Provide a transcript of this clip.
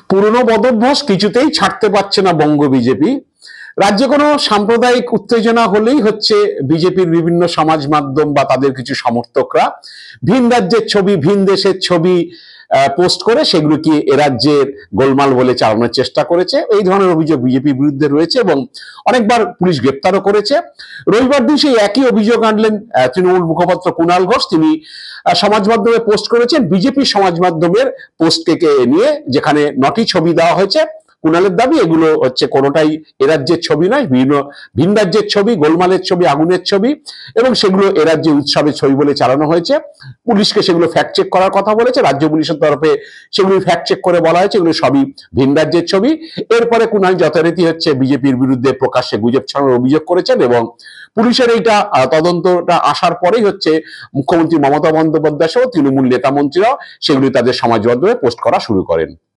পুরনো বদভ্যাস কিছুতেই ছাড়তে পারছে না বঙ্গ বিজেপি। রাজ্যে কোনো সাম্প্রদায়িক উত্তেজনা হলেই হচ্ছে বিজেপির বিভিন্ন সমাজ মাধ্যম বা তাদের কিছু সমর্থকরা ভিন রাজ্যের ছবি, ভিন দেশের ছবি পোস্ট করে সেগুলোকে এ রাজ্যের গোলমাল বলে চালানোর চেষ্টা করেছে। এই ধরনের অভিযোগ বিজেপির বিরুদ্ধে রয়েছে এবং অনেকবার পুলিশ গ্রেপ্তারও করেছে। রবিবার দিন সেই একই অভিযোগ আনলেন তৃণমূল মুখপাত্র কুণাল ঘোষ। তিনি সমাজ মাধ্যমে পোস্ট করেছেন বিজেপি সমাজ মাধ্যমের পোস্টকে নিয়ে, যেখানে 9টি ছবি দেওয়া হয়েছে। কুণালের দাবি এগুলো হচ্ছে কোনোটাই এ রাজ্যের ছবি নয়, বিভিন্ন ভিন রাজ্যের ছবি, গোলমালের ছবি, আগুনের ছবি, এবং সেগুলো এ রাজ্যে উৎসবের ছবি বলে চালানো হয়েছে। পুলিশকে সেগুলো ফ্যাক্ট চেক করার কথা বলেছে। রাজ্য পুলিশের তরফে সেগুলি ফ্যাক্ট চেক করে বলা হয়েছে এগুলো সবই ভিন রাজ্যের ছবি। এরপরে কুণাল যথারীতি হচ্ছে বিজেপির বিরুদ্ধে প্রকাশ্যে গুজব ছড়ানোর অভিযোগ করেছেন এবং পুলিশের এইটা তদন্তটা আসার পরেই হচ্ছে মুখ্যমন্ত্রী মমতা বন্দ্যোপাধ্যায় সহ তৃণমূল নেতা মন্ত্রীরাও সেগুলি তাদের সমাজ মাধ্যমে পোস্ট করা শুরু করেন।